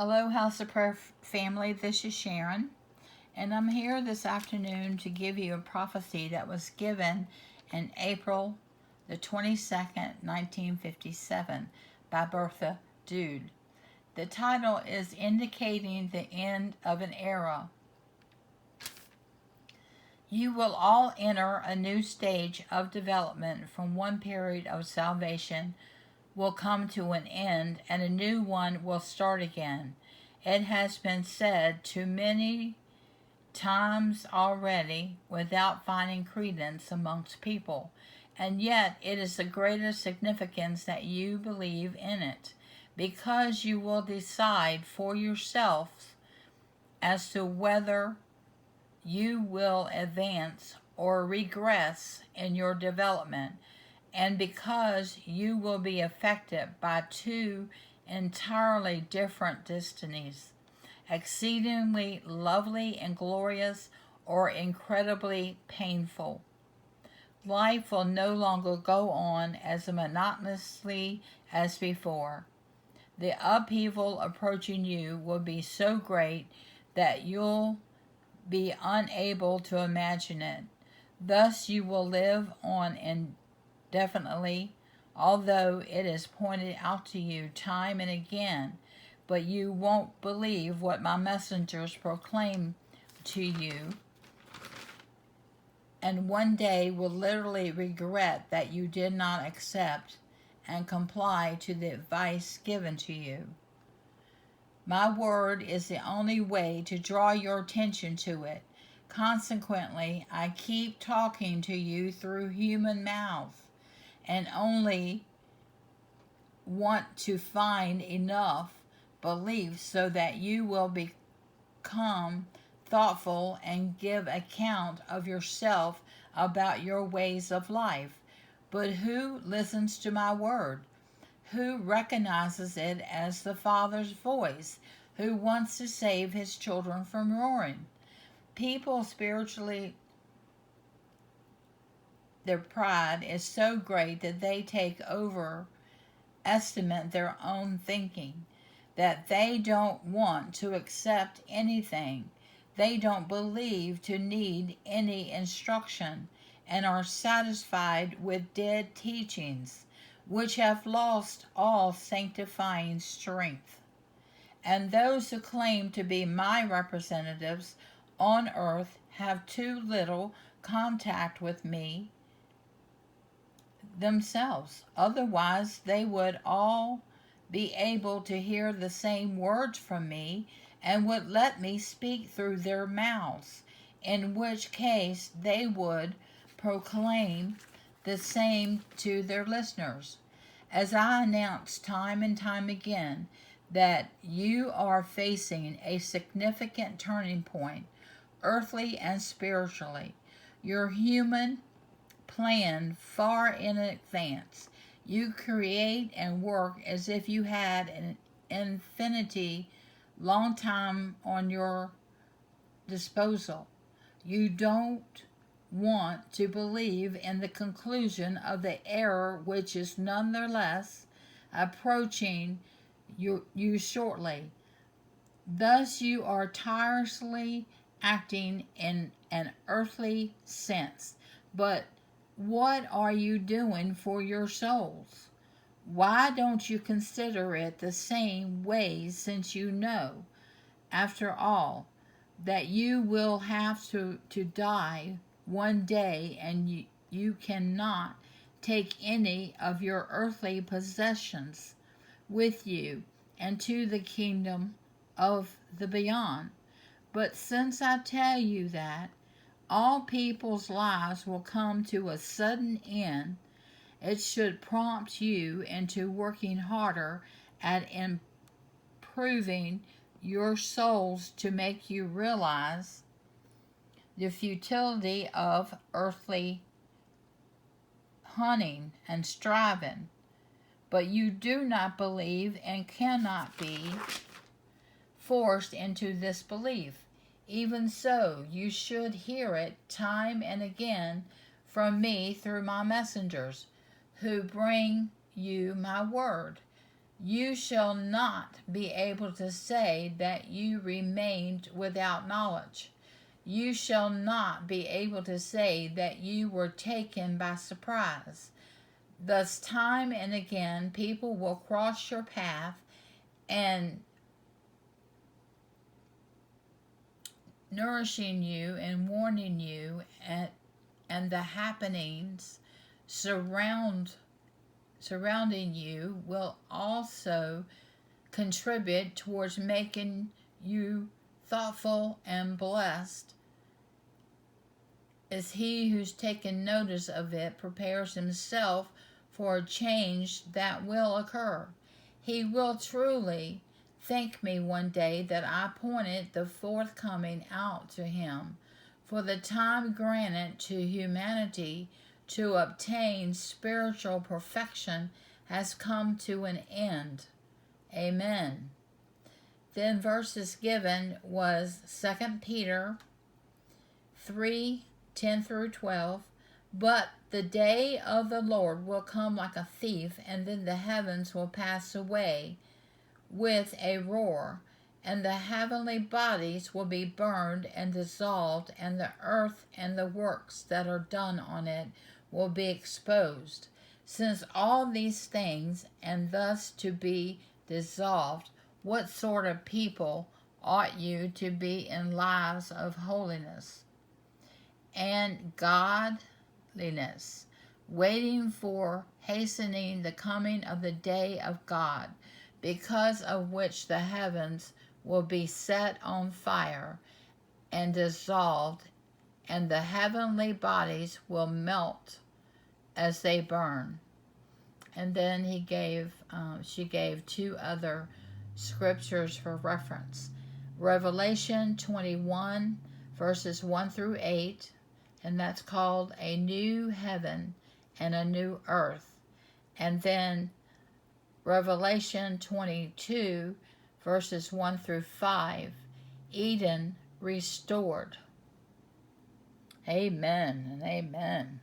Hello, House of Prayer family. This is Sharon, and I'm here this afternoon to give you a prophecy that was given in April the 22nd, 1957, by Bertha, Dudde. The title is Indicating the End of an Era. You will all enter a new stage of development. From one period of salvation will come to an end, and a new one will start again. It has been said too many times already without finding credence amongst people, and yet it is the greatest significance that you believe in it, because you will decide for yourselves as to whether you will advance or regress in your development, and because you will be affected by two entirely different destinies, exceedingly lovely and glorious or incredibly painful. Life will no longer go on as monotonously as before. The upheaval approaching you will be so great that you'll be unable to imagine it. Thus you will live on indefinitely, although it is pointed out to you time and again, but you won't believe what my messengers proclaim to you, and one day will literally regret that you did not accept and comply to the advice given to you. My word is the only way to draw your attention to it. Consequently, I keep talking to you through human mouths, and only want to find enough belief so that you will become thoughtful and give account of yourself about your ways of life. But who listens to my word? Who recognizes it as the Father's voice? Who wants to save his children from ruin? People spiritually, their pride is so great that they estimate their own thinking, that they don't want to accept anything. They don't believe to need any instruction, and are satisfied with dead teachings, which have lost all sanctifying strength. And those who claim to be my representatives on earth have too little contact with me themselves. Otherwise, they would all be able to hear the same words from me and would let me speak through their mouths, in which case they would proclaim the same to their listeners. As I announced time and time again, that you are facing a significant turning point, earthly and spiritually. Your human plan far in advance. You create and work as if you had an infinity long time on your disposal. You don't want to believe in the conclusion of the error, which is nonetheless approaching you shortly. Thus you are tirelessly acting in an earthly sense. But what are you doing for your souls? Why don't you consider it the same way, since you know, after all, that you will have to die one day, and you cannot take any of your earthly possessions with you into the kingdom of the beyond? But since I tell you that all people's lives will come to a sudden end, it should prompt you into working harder at improving your souls to make you realize the futility of earthly hunting and striving. But you do not believe and cannot be forced into this belief. Even so, you should hear it time and again from me through my messengers, who bring you my word. You shall not be able to say that you remained without knowledge. You shall not be able to say that you were taken by surprise. Thus, time and again, people will cross your path and nourishing you and warning you, and the happenings surrounding you will also contribute towards making you thoughtful and blessed, as he who's taken notice of it prepares himself for a change that will occur. He will truly thank me one day that I pointed the forthcoming out to him, for the time granted to humanity to obtain spiritual perfection has come to an end. Amen. Then verses given was 2 Peter 3:10 through 12. But the day of the Lord will come like a thief, and then the heavens will pass away with a roar, and the heavenly bodies will be burned and dissolved, and the earth and the works that are done on it will be exposed. Since all these things, and thus to be dissolved, what sort of people ought you to be in lives of holiness and godliness, waiting for hastening the coming of the day of God, because of which the heavens will be set on fire and dissolved, and the heavenly bodies will melt as they burn. And then she gave two other scriptures for reference. Revelation 21, verses 1 through 8, and that's called a new heaven and a new earth. And then Revelation 22, verses 1 through 5, Eden restored. Amen and amen.